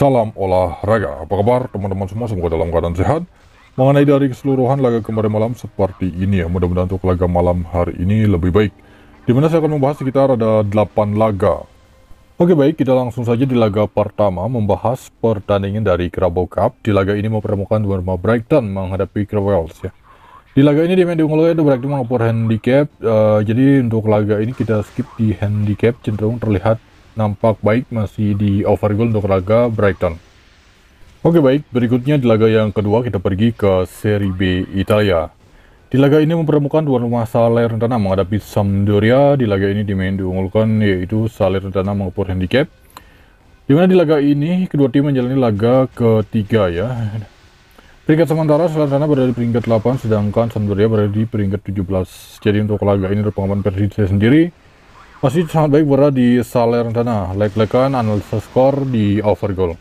Salam olahraga, apa kabar teman-teman semua, semoga dalam keadaan sehat. Mengenai dari keseluruhan laga kemarin malam seperti ini ya, mudah-mudahan untuk laga malam hari ini lebih baik. Dimana saya akan membahas sekitar ada 8 laga. Oke baik, kita langsung saja di laga pertama membahas pertandingan dari Carabao Cup. Di laga ini mempertemukan tuan rumah Brighton menghadapi Crowells ya. Di laga ini dimain diunggulkan itu Brighton mengepur handicap, jadi untuk laga ini kita skip di handicap, cenderung terlihat nampak baik masih di over goal untuk laga Brighton. Oke baik, berikutnya di laga yang kedua kita pergi ke Serie B Italia. Di laga ini mempertemukan tuan rumah Salernitana menghadapi Sampdoria. Di laga ini dimain diunggulkan yaitu Salernitana mengepur handicap. Dimana di laga ini kedua tim menjalani laga ketiga ya. Peringkat sementara Salernitana berada di peringkat 8 sedangkan Sampdoria berada di peringkat 17. Jadi untuk laga ini dari pengalaman versi saya sendiri masih sangat baik berada di Salernitana, leg-legan analisa skor di over goal.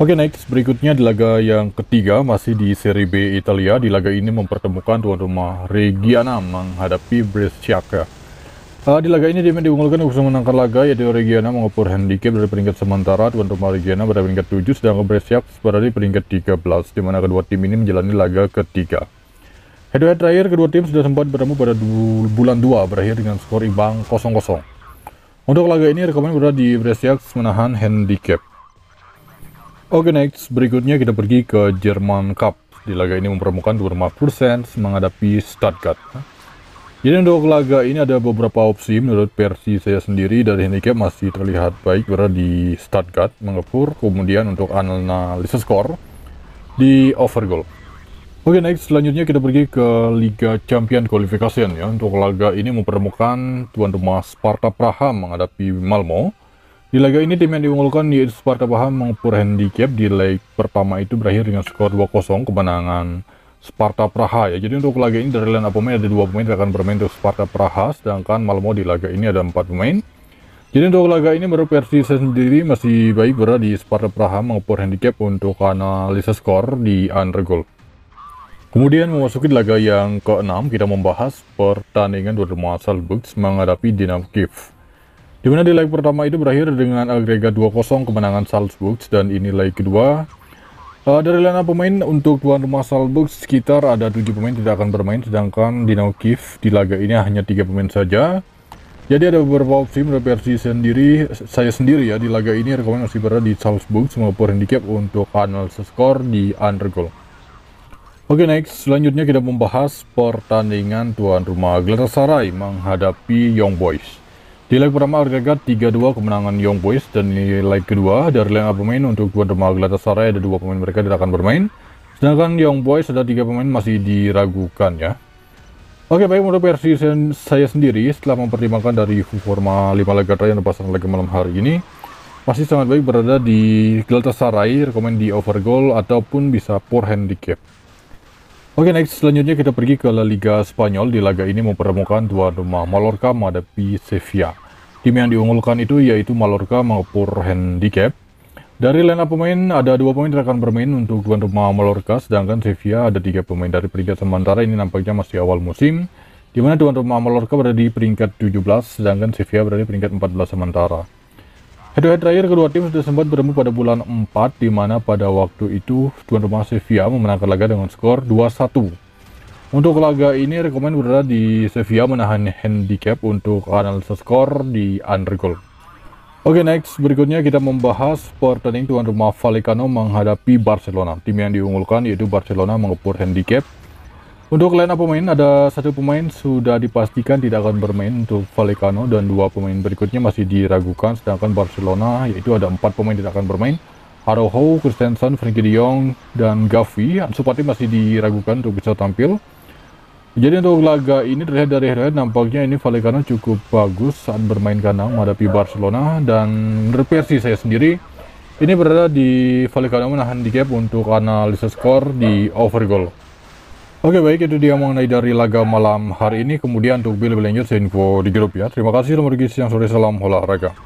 Oke next, berikutnya di laga yang ketiga masih di Serie B Italia. Di laga ini mempertemukan tuan rumah Reggiana menghadapi Brescia. Di laga ini dimain diunggulkan untuk memenangkan laga yaitu Reggiana mengepur handicap dari peringkat sementara. Tuan rumah Reggiana berada di peringkat 7 sedangkan Brescia berada di peringkat 13, di mana kedua tim ini menjalani laga ketiga. Head-to-head terakhir kedua tim sudah sempat bertemu pada bulan 2 berakhir dengan skor imbang 0-0. Untuk laga ini rekomen berada di Brescia menahan handicap. Oke next, berikutnya kita pergi ke German Cup. Di laga ini mempertemukan tuan rumah Courcens menghadapi Stuttgart. Jadi untuk laga ini ada beberapa opsi menurut versi saya sendiri. Dari handicap masih terlihat baik berada di Stuttgart mengepur, kemudian untuk analisa skor di over goal. Oke next, selanjutnya kita pergi ke Liga Champion Qualification ya. Untuk laga ini mempertemukan tuan rumah Sparta Praha menghadapi Malmo. Di laga ini tim yang diunggulkan yaitu Sparta Praha mengepur handicap. Di leg pertama itu berakhir dengan skor 2-0 kemenangan Sparta Praha ya. Jadi untuk laga ini dari line up pemain ada 2 pemain yang akan bermain untuk Sparta Praha, sedangkan Malmo di laga ini ada 4 pemain. Jadi untuk laga ini menurut versi saya sendiri masih baik berada di Sparta Praha mengepur handicap untuk analisa skor di under goal. Kemudian memasuki laga yang ke-6, kita membahas pertandingan tuan rumah Salzburg menghadapi Dynamo Kiev. Di mana di leg pertama itu berakhir dengan agregat 2-0 kemenangan Salzburg, dan ini leg kedua. Dari line up pemain untuk tuan rumah Salzburg sekitar ada 7 pemain tidak akan bermain, sedangkan Dynamo Kiev di laga ini hanya 3 pemain saja. Jadi ada beberapa opsi menurut versi saya sendiri ya. Di laga ini rekomendasi berada di Salzburg mengepur handicap untuk analisa skor di under goal. Oke next, selanjutnya kita membahas pertandingan tuan rumah Galatasaray menghadapi Young Boys. Di leg pertama agregat 3-2 kemenangan Young Boys, dan di leg kedua dari line up pemain untuk tuan rumah Galatasaray ada 2 pemain mereka tidak akan bermain, sedangkan Young Boys ada 3 pemain masih diragukan ya. Oke baik, menurut versi saya sendiri setelah mempertimbangkan dari forma 5 laga terakhir yang terpasang laga malam hari ini, masih sangat baik berada di Galatasaray, rekomend di over goal ataupun bisa pour handicap. Oke next, selanjutnya kita pergi ke La Liga Spanyol. Di laga ini mempertemukan tuan rumah Mallorca menghadapi Sevilla. Tim yang diunggulkan itu yaitu Mallorca mengepur handicap. Dari line up pemain ada 2 pemain yang akan bermain untuk tuan rumah Mallorca, sedangkan Sevilla ada 3 pemain. Dari peringkat sementara ini nampaknya masih awal musim, di mana tuan rumah Mallorca berada di peringkat 17, sedangkan Sevilla berada di peringkat 14 sementara. Head-to-head terakhir kedua tim sudah sempat bertemu pada bulan 4, di mana pada waktu itu tuan rumah Sevilla memenangkan laga dengan skor 2-1. Untuk laga ini rekomend berada di Sevilla menahan handicap untuk analisa skor di under goal. Oke next, berikutnya kita membahas pertandingan tuan rumah Vallecano menghadapi Barcelona. Tim yang diunggulkan yaitu Barcelona mengepur handicap. Untuk line up pemain ada 1 pemain sudah dipastikan tidak akan bermain untuk Vallecano, dan 2 pemain berikutnya masih diragukan, sedangkan Barcelona yaitu ada 4 pemain tidak akan bermain. Araujo, Christensen, Frenkie de Jong, dan Gavi. Ansu Fati masih diragukan untuk bisa tampil. Jadi untuk laga ini terlihat dari head-to-head nampaknya ini Vallecano cukup bagus saat bermain kandang menghadapi Barcelona, dan menurut versi saya sendiri ini berada di Vallecano menahan handicap untuk analisa skor di over goal. Oke baik, itu dia mengenai dari laga malam hari ini. Kemudian untuk lebih lanjut saya info di grup ya. Terima kasih, yang sore, salam olahraga.